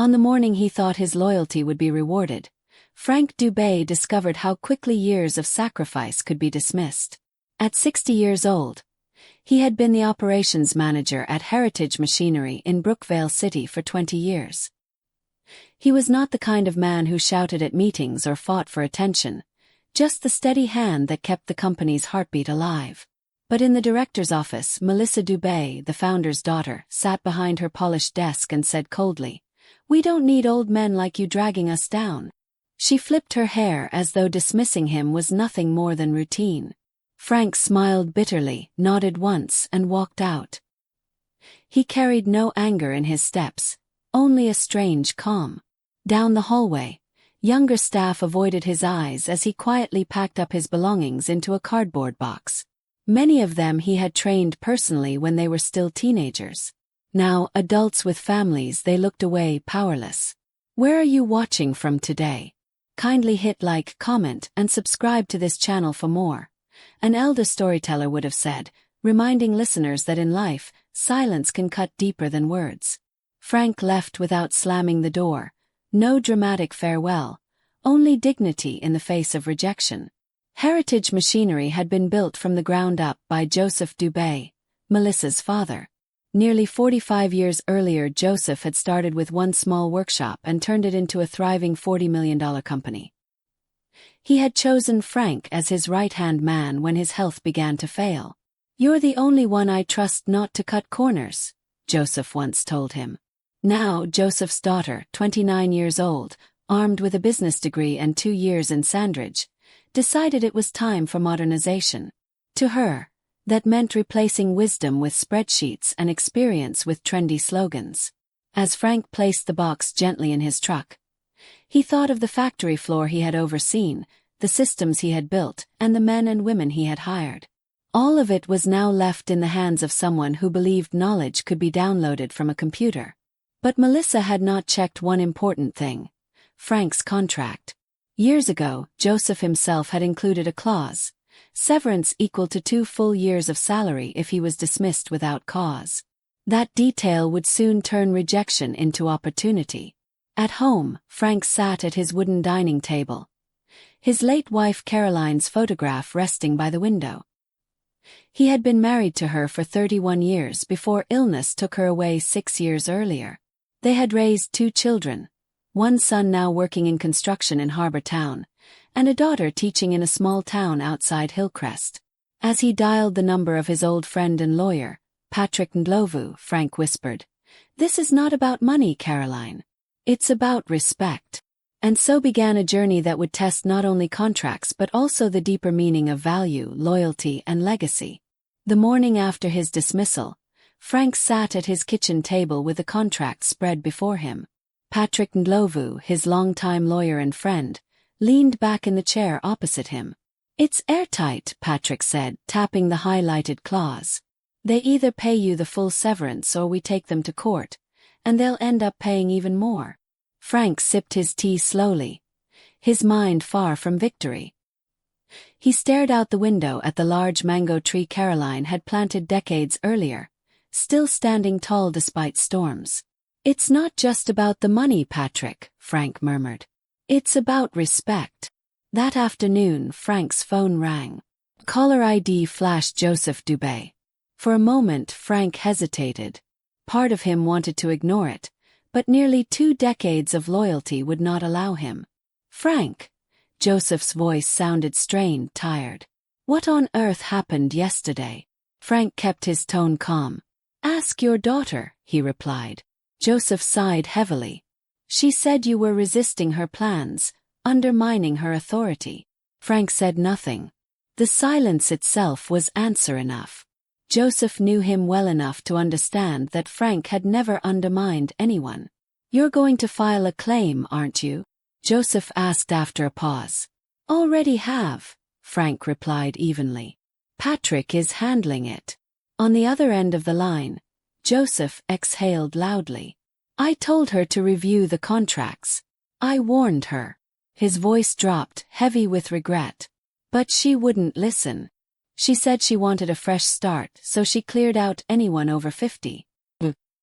On the morning he thought his loyalty would be rewarded, Frank Dubé discovered how quickly years of sacrifice could be dismissed. At 60 years old, he had been the operations manager at Heritage Machinery in Brookvale City for 20 years. He was not the kind of man who shouted at meetings or fought for attention, just the steady hand that kept the company's heartbeat alive. But in the director's office, Melissa Dubé, the founder's daughter, sat behind her polished desk and said coldly, "We don't need old men like you dragging us down." She flipped her hair as though dismissing him was nothing more than routine. Frank smiled bitterly, nodded once, and walked out. He carried no anger in his steps, only a strange calm. Down the hallway, younger staff avoided his eyes as he quietly packed up his belongings into a cardboard box. Many of them he had trained personally when they were still teenagers. Now, adults with families, they looked away powerless. Where are you watching from today? Kindly hit like, comment, and subscribe to this channel for more. An elder storyteller would have said, reminding listeners that in life, silence can cut deeper than words. Frank left without slamming the door. No dramatic farewell, only dignity in the face of rejection. Heritage Machinery had been built from the ground up by Joseph Dubé, Melissa's father. Nearly 45 years earlier, Joseph had started with one small workshop and turned it into a thriving $40 million company. He had chosen Frank as his right-hand man when his health began to fail. "You're the only one I trust not to cut corners," Joseph once told him. Now, Joseph's daughter, 29 years old, armed with a business degree and 2 years in Sandridge, decided it was time for modernization. To her, that meant replacing wisdom with spreadsheets and experience with trendy slogans. As Frank placed the box gently in his truck, he thought of the factory floor he had overseen, the systems he had built, and the men and women he had hired. All of it was now left in the hands of someone who believed knowledge could be downloaded from a computer. But Melissa had not checked one important thing: Frank's contract. Years ago, Joseph himself had included a clause: severance equal to 2 full years of salary if he was dismissed without cause. That detail would soon turn rejection into opportunity. At home, Frank sat at his wooden dining table, his late wife Caroline's photograph resting by the window. He had been married to her for 31 years before illness took her away 6 years earlier. They had raised 2 children, one son now working in construction in Harbour Town, and a daughter teaching in a small town outside Hillcrest. As he dialed the number of his old friend and lawyer, Patrick Ndlovu, Frank whispered, "This is not about money, Caroline. It's about respect." And so began a journey that would test not only contracts but also the deeper meaning of value, loyalty, and legacy. The morning after his dismissal, Frank sat at his kitchen table with the contract spread before him. Patrick Ndlovu, his longtime lawyer and friend, leaned back in the chair opposite him. "It's airtight," Patrick said, tapping the highlighted clause. "They either pay you the full severance or we take them to court, and they'll end up paying even more." Frank sipped his tea slowly, his mind far from victory. He stared out the window at the large mango tree Caroline had planted decades earlier, still standing tall despite storms. "It's not just about the money, Patrick," Frank murmured. "It's about respect." That afternoon, Frank's phone rang. Caller ID flashed Joseph Dubé. For a moment, Frank hesitated. Part of him wanted to ignore it, but nearly 2 decades of loyalty would not allow him. "Frank," Joseph's voice sounded strained, tired. "What on earth happened yesterday?" Frank kept his tone calm. "Ask your daughter," he replied. Joseph sighed heavily. "She said you were resisting her plans, undermining her authority." Frank said nothing. The silence itself was answer enough. Joseph knew him well enough to understand that Frank had never undermined anyone. "You're going to file a claim, aren't you?" Joseph asked after a pause. "Already have," Frank replied evenly. "Patrick is handling it." On the other end of the line, Joseph exhaled loudly. "I told her to review the contracts. I warned her." His voice dropped, heavy with regret. "But she wouldn't listen. She said she wanted a fresh start, so she cleared out anyone over 50.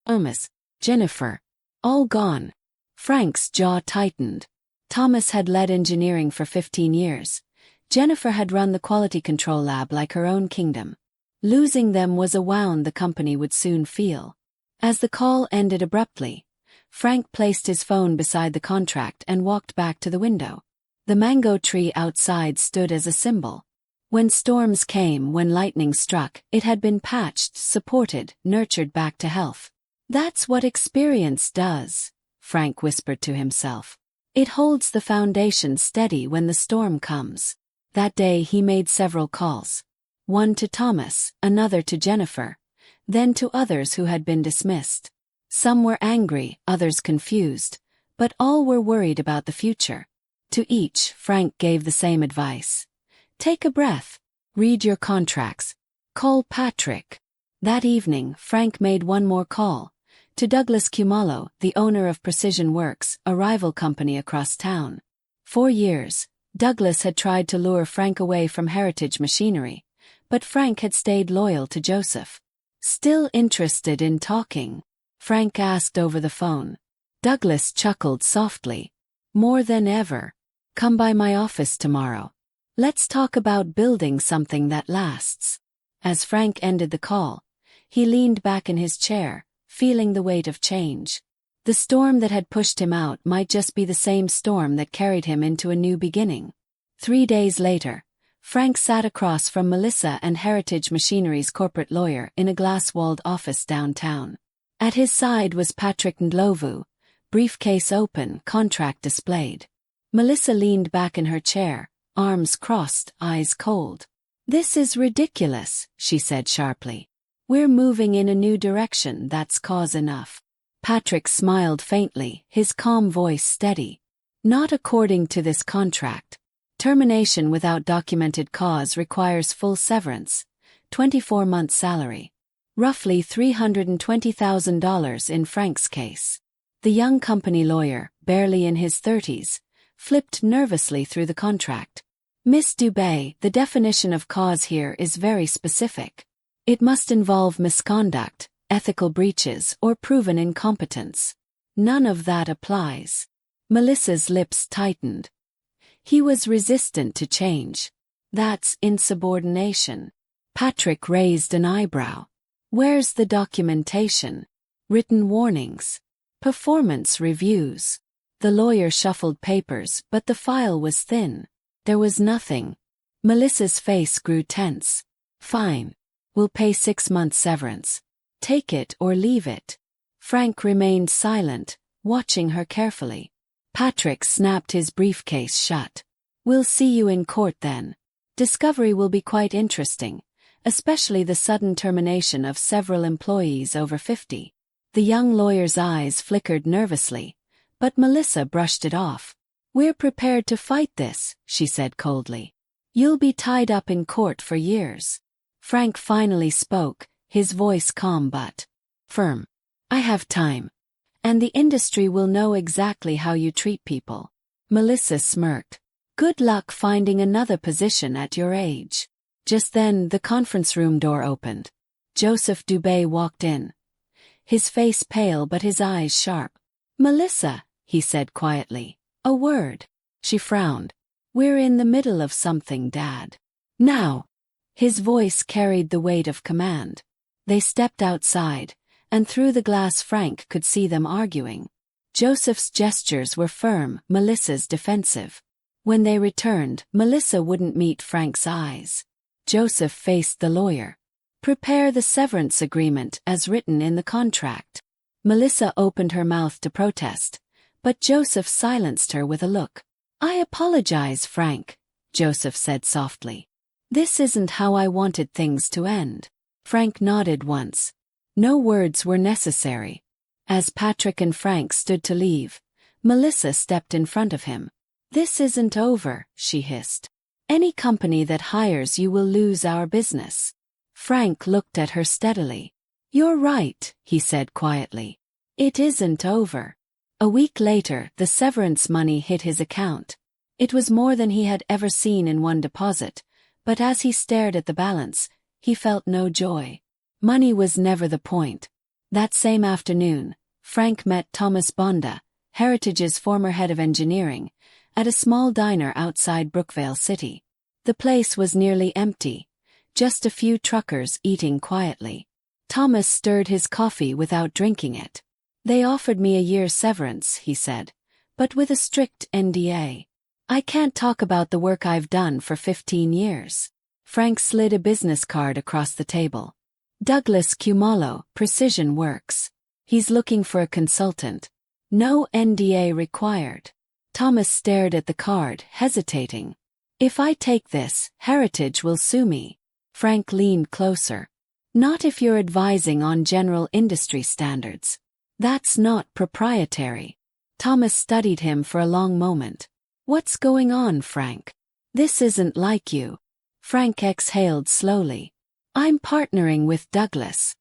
Thomas, Jennifer. All gone." Frank's jaw tightened. Thomas had led engineering for 15 years. Jennifer had run the quality control lab like her own kingdom. Losing them was a wound the company would soon feel. As the call ended abruptly, Frank placed his phone beside the contract and walked back to the window. The mango tree outside stood as a symbol. When storms came, when lightning struck, it had been patched, supported, nurtured back to health. That's what experience does, Frank whispered to himself. It holds the foundation steady when the storm comes. That day he made several calls. One to Thomas, another to Jennifer, then to others who had been dismissed. Some were angry, others confused, but all were worried about the future. To each, Frank gave the same advice. Take a breath. Read your contracts. Call Patrick. That evening, Frank made one more call. To Douglas Kumalo, the owner of Precision Works, a rival company across town. 4 years, Douglas had tried to lure Frank away from Heritage Machinery, but Frank had stayed loyal to Joseph. Still interested in talking? Frank asked over the phone. Douglas chuckled softly. More than ever. Come by my office tomorrow. Let's talk about building something that lasts. As Frank ended the call, he leaned back in his chair, feeling the weight of change. The storm that had pushed him out might just be the same storm that carried him into a new beginning. 3 days later, Frank sat across from Melissa and Heritage Machinery's corporate lawyer in a glass-walled office downtown. At his side was Patrick Ndlovu, briefcase open, contract displayed. Melissa leaned back in her chair, arms crossed, eyes cold. "This is ridiculous," she said sharply. "We're moving in a new direction, that's cause enough." Patrick smiled faintly, his calm voice steady. "Not according to this contract. Termination without documented cause requires full severance, 24 months salary. Roughly $320,000 in Frank's case." The young company lawyer, barely in his 30s, flipped nervously through the contract. "Miss Dubé, the definition of cause here is very specific. It must involve misconduct, ethical breaches, or proven incompetence. None of that applies." Melissa's lips tightened. He was resistant to change. "That's insubordination." Patrick raised an eyebrow. "Where's the documentation? Written warnings? Performance reviews?" The lawyer shuffled papers, but the file was thin. There was nothing. Melissa's face grew tense. "Fine. We'll pay 6 months severance. Take it or leave it." Frank remained silent, watching her carefully. Patrick snapped his briefcase shut. "We'll see you in court then. Discovery will be quite interesting, especially the sudden termination of several employees over 50. The young lawyer's eyes flickered nervously, but Melissa brushed it off. "We're prepared to fight this," she said coldly. "You'll be tied up in court for years." Frank finally spoke, his voice calm but firm. "I have time. And the industry will know exactly how you treat people." Melissa smirked. "Good luck finding another position at your age." Just then, the conference room door opened. Joseph Dubé walked in. His face pale but his eyes sharp. "Melissa," he said quietly, "a word." She frowned. "We're in the middle of something, Dad. Now." His voice carried the weight of command. They stepped outside, and through the glass Frank could see them arguing. Joseph's gestures were firm, Melissa's defensive. When they returned, Melissa wouldn't meet Frank's eyes. Joseph faced the lawyer. "Prepare the severance agreement as written in the contract." Melissa opened her mouth to protest, but Joseph silenced her with a look. "I apologize, Frank," Joseph said softly. "This isn't how I wanted things to end." Frank nodded once. No words were necessary. As Patrick and Frank stood to leave, Melissa stepped in front of him. "This isn't over," she hissed. "Any company that hires you will lose our business." Frank looked at her steadily. "You're right," he said quietly. "It isn't over." A week later, the severance money hit his account. It was more than he had ever seen in one deposit, but as he stared at the balance, he felt no joy. Money was never the point. That same afternoon, Frank met Thomas Bonda, Heritage's former head of engineering, at a small diner outside Brookvale City. The place was nearly empty, just a few truckers eating quietly. Thomas stirred his coffee without drinking it. "They offered me a year's severance," he said, "but with a strict NDA. I can't talk about the work I've done for 15 years. Frank slid a business card across the table. "Douglas Cumalo, Precision Works. He's looking for a consultant. No NDA required." Thomas stared at the card, hesitating. "If I take this, Heritage will sue me." Frank leaned closer. "Not if you're advising on general industry standards. That's not proprietary." Thomas studied him for a long moment. "What's going on, Frank? This isn't like you." Frank exhaled slowly. "I'm partnering with Douglas.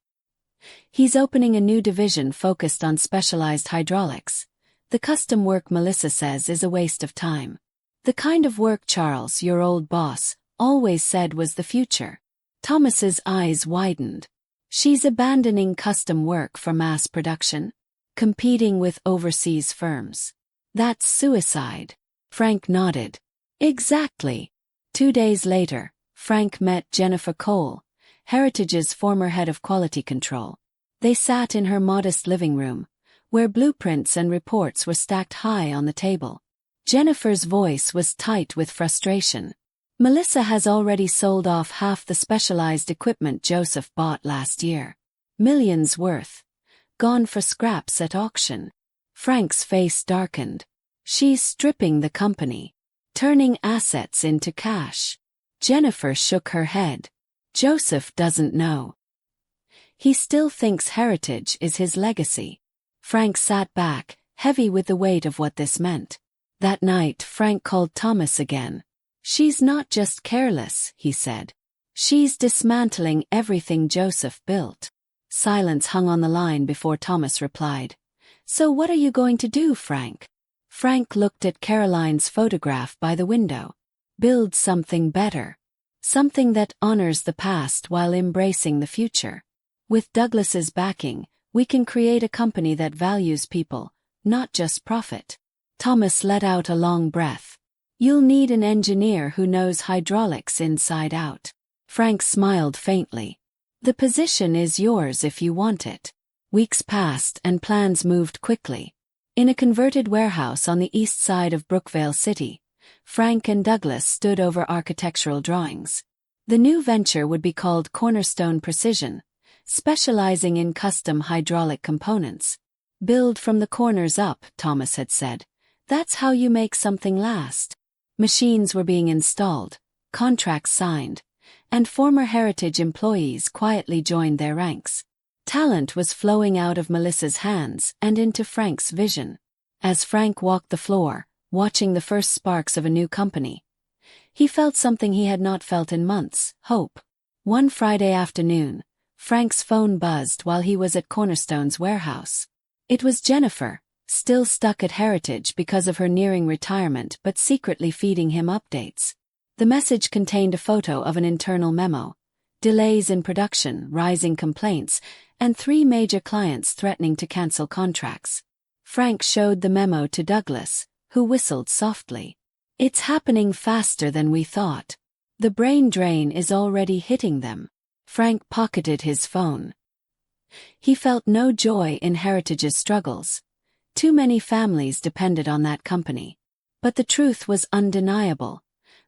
He's opening a new division focused on specialized hydraulics. The custom work Melissa says is a waste of time. The kind of work Charles, your old boss, always said was the future." Thomas's eyes widened. "She's abandoning custom work for mass production? Competing with overseas firms? That's suicide." Frank nodded. "Exactly." 2 days later, Frank met Jennifer Cole, Heritage's former head of quality control. They sat in her modest living room, where blueprints and reports were stacked high on the table. Jennifer's voice was tight with frustration. "Melissa has already sold off half the specialized equipment Joseph bought last year. Millions worth. Gone for scraps at auction." Frank's face darkened. "She's stripping the company. Turning assets into cash." Jennifer shook her head. "Joseph doesn't know. He still thinks Heritage is his legacy." Frank sat back, heavy with the weight of what this meant. That night, Frank called Thomas again. "She's not just careless," he said. "She's dismantling everything Joseph built." Silence hung on the line before Thomas replied. "So what are you going to do, Frank?" Frank looked at Caroline's photograph by the window. "Build something better. Something that honors the past while embracing the future. With Douglas's backing, we can create a company that values people, not just profit." Thomas let out a long breath. "You'll need an engineer who knows hydraulics inside out." Frank smiled faintly. "The position is yours if you want it." Weeks passed and plans moved quickly. In a converted warehouse on the east side of Brookvale City, Frank and Douglas stood over architectural drawings. The new venture would be called Cornerstone Precision, specializing in custom hydraulic components. "Build from the corners up," Thomas had said. "That's how you make something last." Machines were being installed, contracts signed, and former Heritage employees quietly joined their ranks. Talent was flowing out of Melissa's hands and into Frank's vision. As Frank walked the floor, watching the first sparks of a new company, he felt something he had not felt in months: hope. One Friday afternoon, Frank's phone buzzed while he was at Cornerstone's warehouse. It was Jennifer, still stuck at Heritage because of her nearing retirement but secretly feeding him updates. The message contained a photo of an internal memo: delays in production, rising complaints, and 3 major clients threatening to cancel contracts. Frank showed the memo to Douglas, who whistled softly. "It's happening faster than we thought. The brain drain is already hitting them." Frank pocketed his phone. He felt no joy in Heritage's struggles. Too many families depended on that company. But the truth was undeniable.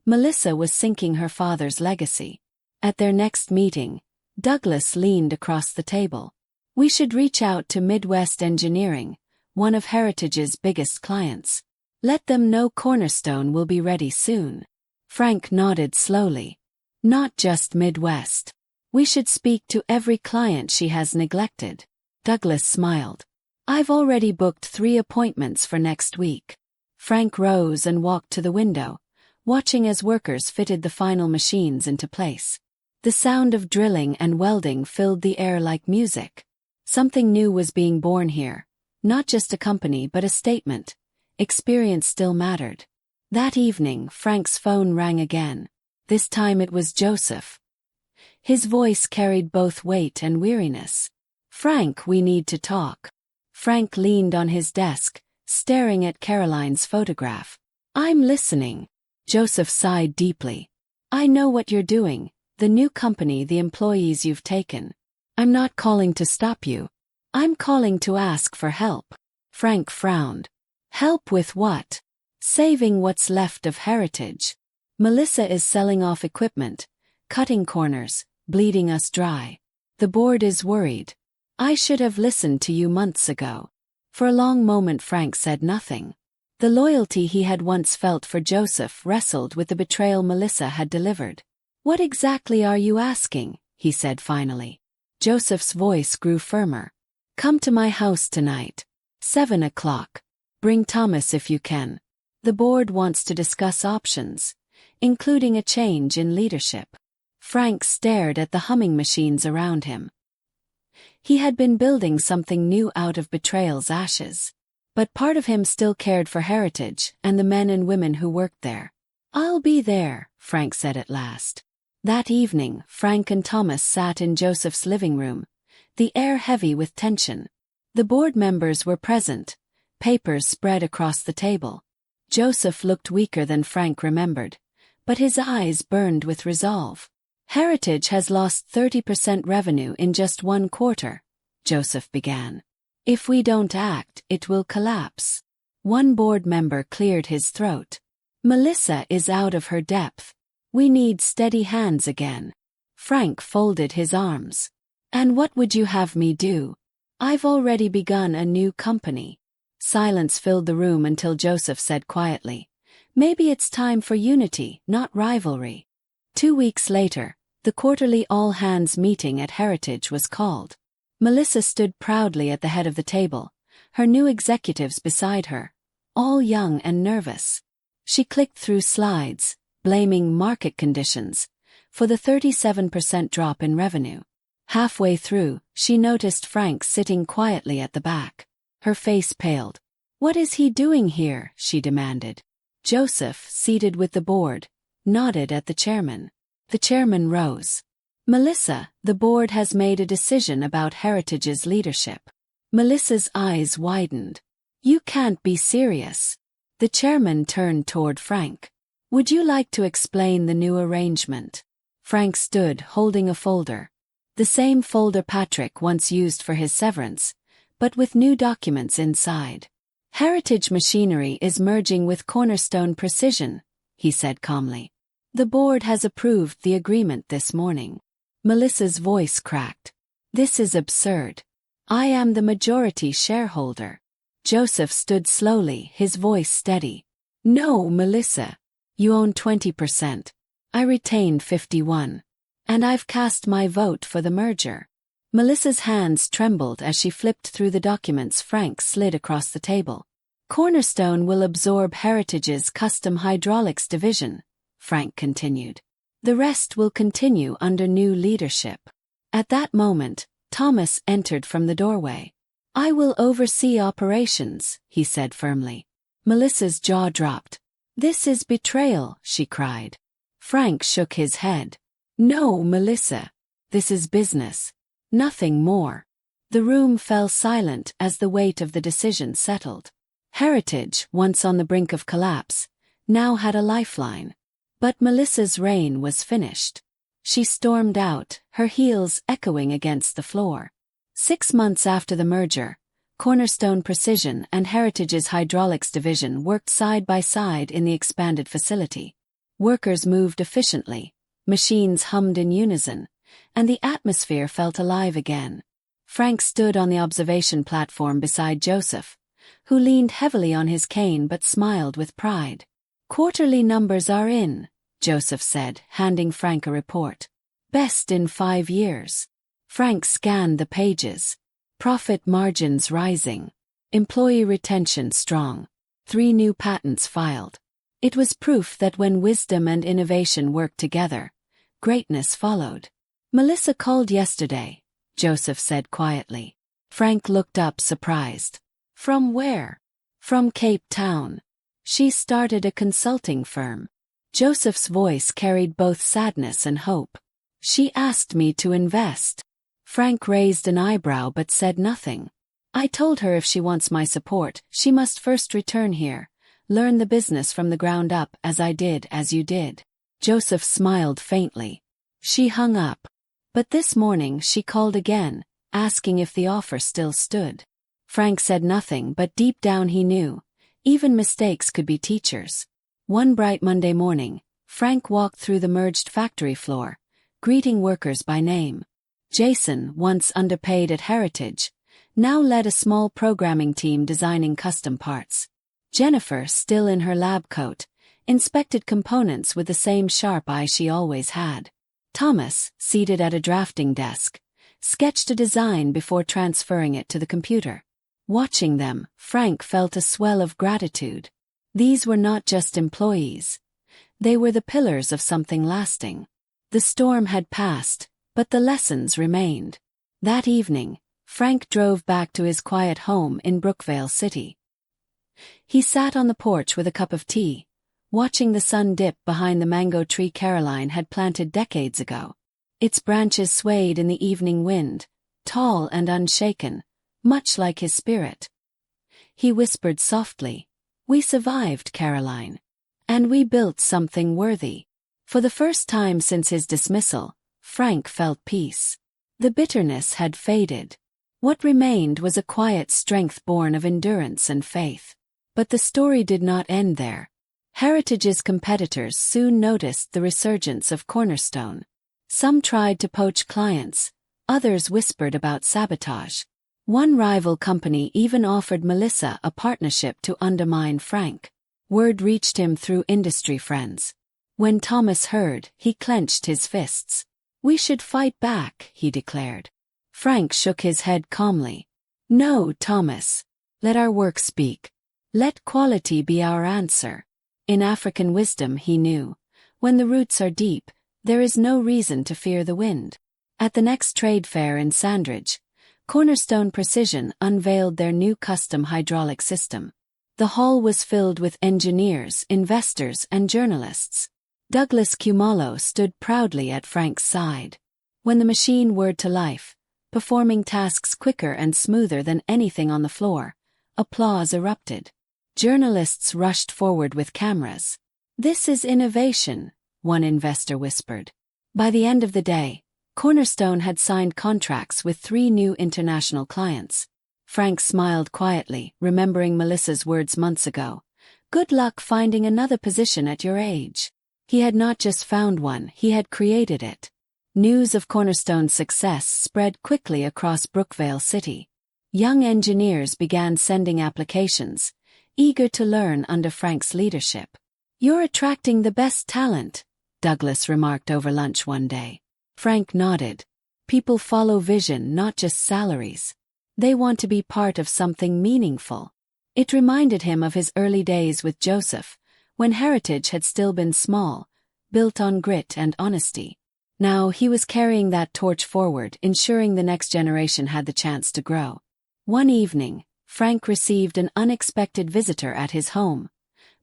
Melissa was sinking her father's legacy. At their next meeting, Douglas leaned across the table. "We should reach out to Midwest Engineering, one of Heritage's biggest clients. Let them know Cornerstone will be ready soon." Frank nodded slowly. "Not just Midwest. We should speak to every client she has neglected." Douglas smiled. "I've already booked 3 appointments for next week." Frank rose and walked to the window, watching as workers fitted the final machines into place. The sound of drilling and welding filled the air like music. Something new was being born here. Not just a company but a statement. Experience still mattered. That evening, Frank's phone rang again. This time it was Joseph. His voice carried both weight and weariness. "Frank, we need to talk." Frank leaned on his desk, staring at Caroline's photograph. I'm listening. Joseph sighed deeply. I know what you're doing, the new company, the employees you've taken. I'm not calling to stop you. I'm calling to ask for help. Frank frowned. Help with what? Saving what's left of heritage. Melissa is selling off equipment, cutting corners, bleeding us dry. The board is worried. I should have listened to you months ago. For a long moment Frank said nothing. The loyalty he had once felt for Joseph wrestled with the betrayal Melissa had delivered. What exactly are you asking? He said finally. Joseph's voice grew firmer. Come to my house tonight. 7 o'clock. Bring Thomas if you can. The board wants to discuss options, including a change in leadership. Frank stared at the humming machines around him. He had been building something new out of betrayal's ashes. But part of him still cared for heritage and the men and women who worked there. I'll be there, Frank said at last. That evening, Frank and Thomas sat in Joseph's living room, the air heavy with tension. The board members were present, papers spread across the table. Joseph looked weaker than Frank remembered, but his eyes burned with resolve. Heritage has lost 30% revenue in just 1 quarter, Joseph began. If we don't act, it will collapse. One board member cleared his throat. Melissa is out of her depth. We need steady hands again. Frank folded his arms. And what would you have me do? I've already begun a new company. Silence filled the room until Joseph said quietly, maybe it's time for unity, not rivalry. 2 weeks later, the quarterly all-hands meeting at Heritage was called. Melissa stood proudly at the head of the table, her new executives beside her, all young and nervous. She clicked through slides, blaming market conditions for the 37% drop in revenue. Halfway through, she noticed Frank sitting quietly at the back. Her face paled. What is he doing here? She demanded. Joseph, seated with the board, nodded at the chairman. The chairman rose. Melissa, the board has made a decision about Heritage's leadership. Melissa's eyes widened. You can't be serious. The chairman turned toward Frank. Would you like to explain the new arrangement? Frank stood holding a folder. The same folder Patrick once used for his severance, but with new documents inside. Heritage Machinery is merging with Cornerstone Precision, he said calmly. The board has approved the agreement this morning. Melissa's voice cracked. This is absurd. I am the majority shareholder. Joseph stood slowly, his voice steady. No, Melissa. You own 20%. I retained 51%. And I've cast my vote for the merger. Melissa's hands trembled as she flipped through the documents Frank slid across the table. Cornerstone will absorb Heritage's custom hydraulics division, Frank continued. The rest will continue under new leadership. At that moment, Thomas entered from the doorway. I will oversee operations, he said firmly. Melissa's jaw dropped. This is betrayal, she cried. Frank shook his head. No, Melissa. This is business. Nothing more. The room fell silent as the weight of the decision settled. Heritage, once on the brink of collapse, now had a lifeline. But Melissa's reign was finished. She stormed out, her heels echoing against the floor. 6 months after the merger, Cornerstone Precision and Heritage's hydraulics division worked side by side in the expanded facility. Workers moved efficiently, machines hummed in unison, and the atmosphere felt alive again. Frank stood on the observation platform beside Joseph, who leaned heavily on his cane but smiled with pride. Quarterly numbers are in, Joseph said, handing Frank a report. Best in 5 years. Frank scanned the pages. Profit margins rising. Employee retention strong. 3 new patents filed. It was proof that when wisdom and innovation worked together, greatness followed. Melissa called yesterday, Joseph said quietly. Frank looked up surprised. From where? From Cape Town. She started a consulting firm. Joseph's voice carried both sadness and hope. She asked me to invest. Frank raised an eyebrow but said nothing. I told her if she wants my support, she must first return here, learn the business from the ground up as I did as you did. Joseph smiled faintly. She hung up. But this morning she called again, asking if the offer still stood. Frank said nothing, but deep down he knew. Even mistakes could be teachers. One bright Monday morning, Frank walked through the merged factory floor, greeting workers by name. Jason, once underpaid at Heritage, now led a small programming team designing custom parts. Jennifer, still in her lab coat, inspected components with the same sharp eye she always had. Thomas, seated at a drafting desk, sketched a design before transferring it to the computer. Watching them, Frank felt a swell of gratitude. These were not just employees. They were the pillars of something lasting. The storm had passed, but the lessons remained. That evening, Frank drove back to his quiet home in Brookvale City. He sat on the porch with a cup of tea, watching the sun dip behind the mango tree Caroline had planted decades ago. Its branches swayed in the evening wind, tall and unshaken, much like his spirit. He whispered softly, "We survived, Caroline. And we built something worthy." For the first time since his dismissal, Frank felt peace. The bitterness had faded. What remained was a quiet strength born of endurance and faith. But the story did not end there. Heritage's competitors soon noticed the resurgence of Cornerstone. Some tried to poach clients, others whispered about sabotage. One rival company even offered Melissa a partnership to undermine Frank. Word reached him through industry friends. When Thomas heard, he clenched his fists. "We should fight back," he declared. Frank shook his head calmly. "No, Thomas. Let our work speak. Let quality be our answer." In African wisdom he knew, when the roots are deep, there is no reason to fear the wind. At the next trade fair in Sandridge, Cornerstone Precision unveiled their new custom hydraulic system. The hall was filled with engineers, investors, and journalists. Douglas Kumalo stood proudly at Frank's side. When the machine whirred to life, performing tasks quicker and smoother than anything on the floor, applause erupted. Journalists rushed forward with cameras. "This is innovation," one investor whispered. By the end of the day, Cornerstone had signed contracts with 3 new international clients. Frank smiled quietly, remembering Melissa's words months ago. "Good luck finding another position at your age." He had not just found one, he had created it. News of Cornerstone's success spread quickly across Brookvale City. Young engineers began sending applications, eager to learn under Frank's leadership. "You're attracting the best talent," Douglas remarked over lunch one day. Frank nodded. "People follow vision, not just salaries. They want to be part of something meaningful." It reminded him of his early days with Joseph, when Heritage had still been small, built on grit and honesty. Now he was carrying that torch forward, ensuring the next generation had the chance to grow. One evening, Frank received an unexpected visitor at his home,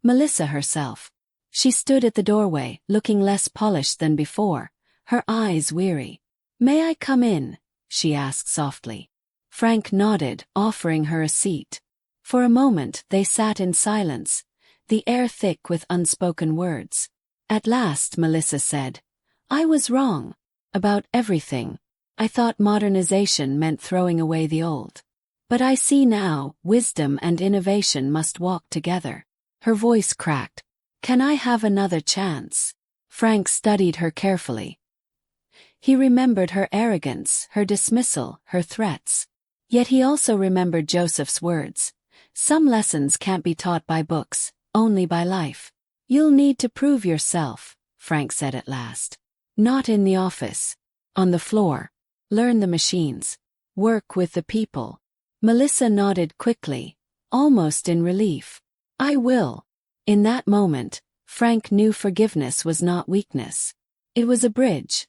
Melissa herself. She stood at the doorway, looking less polished than before, her eyes weary. "May I come in?" she asked softly. Frank nodded, offering her a seat. For a moment they sat in silence, the air thick with unspoken words. At last Melissa said, "I was wrong. About everything. I thought modernization meant throwing away the old. But I see now, wisdom and innovation must walk together." Her voice cracked. "Can I have another chance?" Frank studied her carefully. He remembered her arrogance, her dismissal, her threats. Yet he also remembered Joseph's words. "Some lessons can't be taught by books, only by life." "You'll need to prove yourself," Frank said at last. "Not in the office. On the floor. Learn the machines. Work with the people." Melissa nodded quickly, almost in relief. "I will." In that moment, Frank knew forgiveness was not weakness. It was a bridge.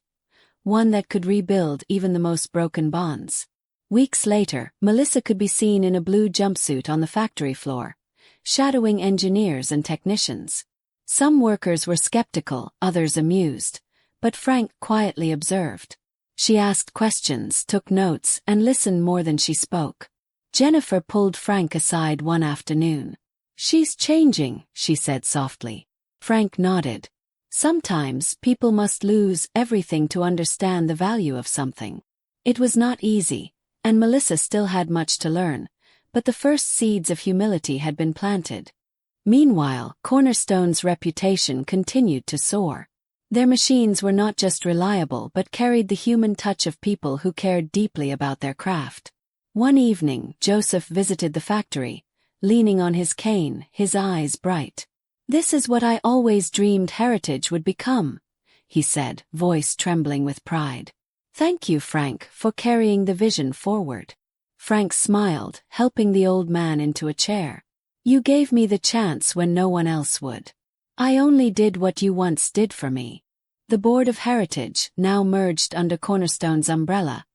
One that could rebuild even the most broken bonds. Weeks later, Melissa could be seen in a blue jumpsuit on the factory floor, shadowing engineers and technicians. Some workers were skeptical, others amused, but Frank quietly observed. She asked questions, took notes, and listened more than she spoke. Jennifer pulled Frank aside one afternoon. "She's changing," she said softly. Frank nodded. Sometimes people must lose everything to understand the value of something. It was not easy, and Melissa still had much to learn, but the first seeds of humility had been planted. Meanwhile, Cornerstone's reputation continued to soar. Their machines were not just reliable but carried the human touch of people who cared deeply about their craft. One evening, Joseph visited the factory, leaning on his cane, his eyes bright. "This is what I always dreamed Heritage would become," he said, voice trembling with pride. "Thank you, Frank, for carrying the vision forward." Frank smiled, helping the old man into a chair. "You gave me the chance when no one else would. I only did what you once did for me." The board of Heritage, now merged under Cornerstone's umbrella,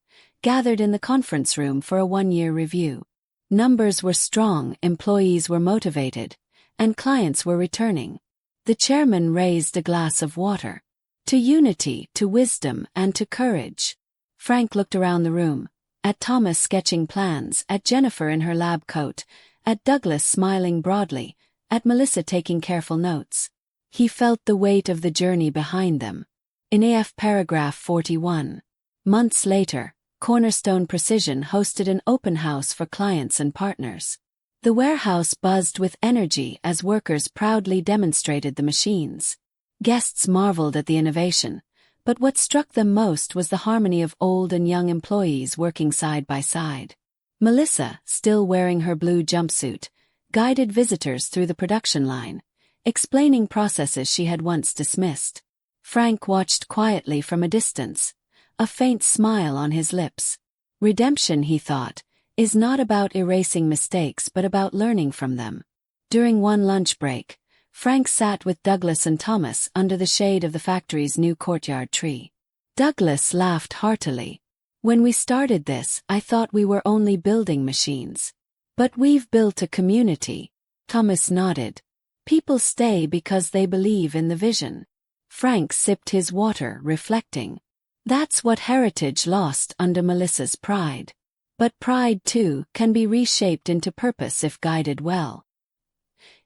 gathered in the conference room for a one-year review. Numbers were strong, employees were motivated, and clients were returning. The chairman raised a glass of water. "To unity, to wisdom, and to courage." Frank looked around the room, at Thomas sketching plans, at Jennifer in her lab coat, at Douglas smiling broadly, at Melissa taking careful notes. He felt the weight of the journey behind them. In AF paragraph 41. Months later, Cornerstone Precision hosted an open house for clients and partners. The warehouse buzzed with energy as workers proudly demonstrated the machines. Guests marveled at the innovation, but what struck them most was the harmony of old and young employees working side by side. Melissa, still wearing her blue jumpsuit, guided visitors through the production line, explaining processes she had once dismissed. Frank watched quietly from a distance, a faint smile on his lips. Redemption, he thought, is not about erasing mistakes but about learning from them. During one lunch break, Frank sat with Douglas and Thomas under the shade of the factory's new courtyard tree. Douglas laughed heartily. "When we started this, I thought we were only building machines. But we've built a community." Thomas nodded. "People stay because they believe in the vision." Frank sipped his water, reflecting. That's what Heritage lost under Melissa's pride. But pride, too, can be reshaped into purpose if guided well.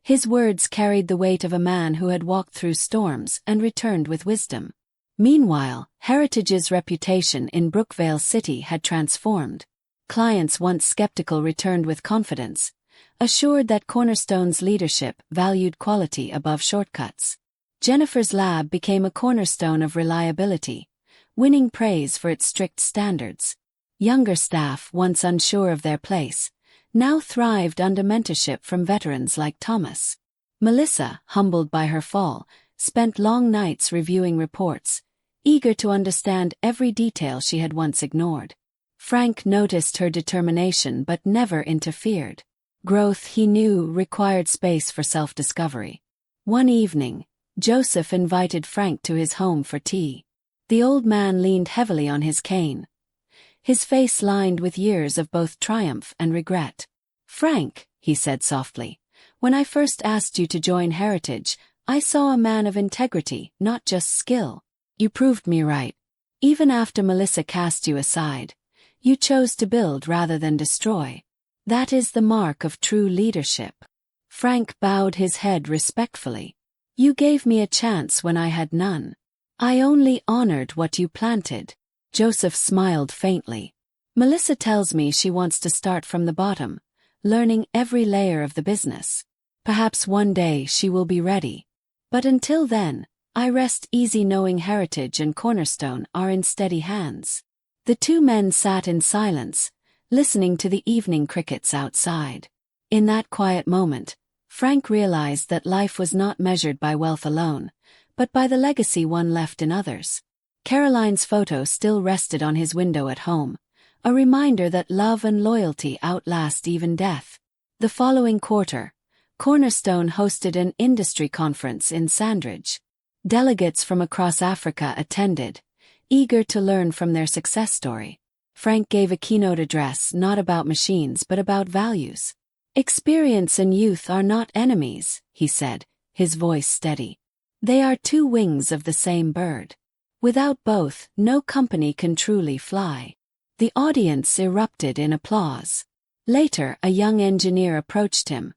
His words carried the weight of a man who had walked through storms and returned with wisdom. Meanwhile, Heritage's reputation in Brookvale City had transformed. Clients once skeptical returned with confidence, assured that Cornerstone's leadership valued quality above shortcuts. Jennifer's lab became a cornerstone of reliability, winning praise for its strict standards. Younger staff, once unsure of their place, now thrived under mentorship from veterans like Thomas. Melissa, humbled by her fall, spent long nights reviewing reports, eager to understand every detail she had once ignored. Frank noticed her determination but never interfered. Growth, he knew, required space for self-discovery. One evening, Joseph invited Frank to his home for tea. The old man leaned heavily on his cane, his face lined with years of both triumph and regret. "Frank," he said softly, "when I first asked you to join Heritage, I saw a man of integrity, not just skill. You proved me right. Even after Melissa cast you aside, you chose to build rather than destroy. That is the mark of true leadership." Frank bowed his head respectfully. "You gave me a chance when I had none. I only honored what you planted." Joseph smiled faintly. "Melissa tells me she wants to start from the bottom, learning every layer of the business. Perhaps one day she will be ready. But until then, I rest easy knowing Heritage and Cornerstone are in steady hands." The two men sat in silence, listening to the evening crickets outside. In that quiet moment, Frank realized that life was not measured by wealth alone, but by the legacy one left in others. Caroline's photo still rested on his window at home, a reminder that love and loyalty outlast even death. The following quarter, Cornerstone hosted an industry conference in Sandridge. Delegates from across Africa attended, eager to learn from their success story. Frank gave a keynote address not about machines but about values. "Experience and youth are not enemies," he said, his voice steady. "They are two wings of the same bird. Without both, no company can truly fly." The audience erupted in applause. Later, a young engineer approached him,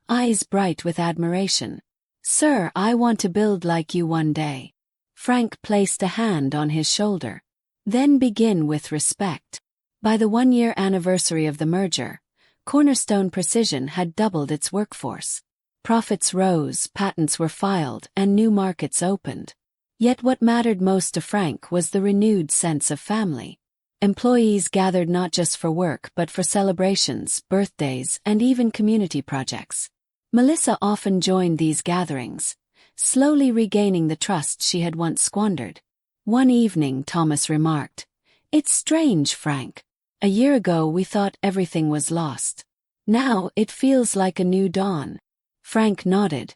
eyes bright with admiration. "Sir, I want to build like you one day." Frank placed a hand on his shoulder. "Then begin with respect." By the one-year anniversary of the merger, Cornerstone Precision had doubled its workforce. Profits rose, patents were filed, and new markets opened. Yet what mattered most to Frank was the renewed sense of family. Employees gathered not just for work but for celebrations, birthdays, and even community projects. Melissa often joined these gatherings, slowly regaining the trust she had once squandered. One evening, Thomas remarked, "It's strange, Frank. A year ago we thought everything was lost. Now it feels like a new dawn." Frank nodded,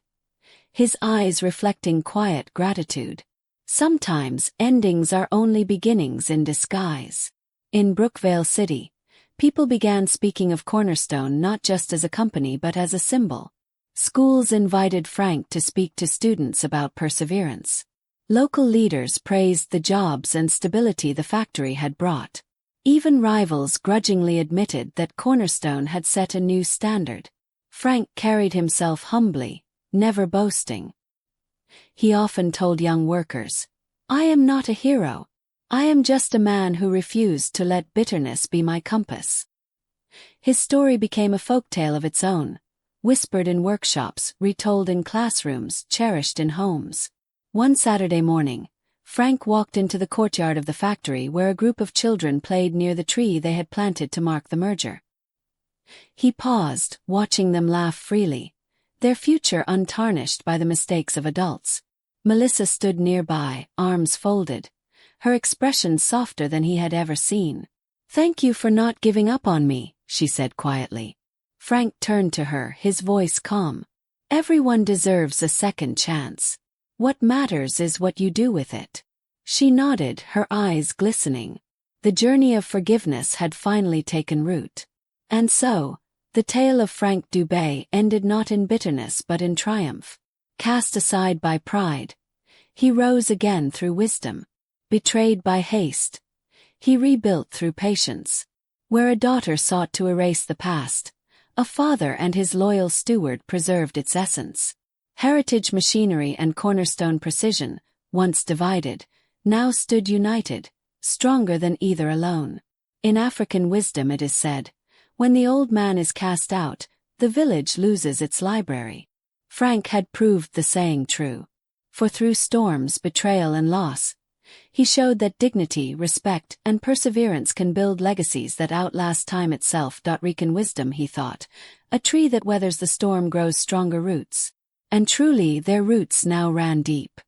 his eyes reflecting quiet gratitude. Sometimes endings are only beginnings in disguise. In Brookvale City, people began speaking of Cornerstone not just as a company but as a symbol. Schools invited Frank to speak to students about perseverance. Local leaders praised the jobs and stability the factory had brought. Even rivals grudgingly admitted that Cornerstone had set a new standard. Frank carried himself humbly, never boasting. He often told young workers, "I am not a hero. I am just a man who refused to let bitterness be my compass." His story became a folktale of its own, whispered in workshops, retold in classrooms, cherished in homes. One Saturday morning, Frank walked into the courtyard of the factory where a group of children played near the tree they had planted to mark the merger. He paused, watching them laugh freely, their future untarnished by the mistakes of adults. Melissa stood nearby, arms folded, her expression softer than he had ever seen. "Thank you for not giving up on me," she said quietly. Frank turned to her, his voice calm. "Everyone deserves a second chance. What matters is what you do with it." She nodded, her eyes glistening. The journey of forgiveness had finally taken root. And so, the tale of Frank Dubé ended not in bitterness but in triumph. Cast aside by pride, he rose again through wisdom. Betrayed by haste, he rebuilt through patience. Where a daughter sought to erase the past, a father and his loyal steward preserved its essence. Heritage Machinery and Cornerstone Precision, once divided, now stood united, stronger than either alone. In African wisdom it is said, "When the old man is cast out, the village loses its library." Frank had proved the saying true. For through storms, betrayal, and loss, he showed that dignity, respect, and perseverance can build legacies that outlast time itself. Rican wisdom, he thought, a tree that weathers the storm grows stronger roots. And truly their roots now ran deep.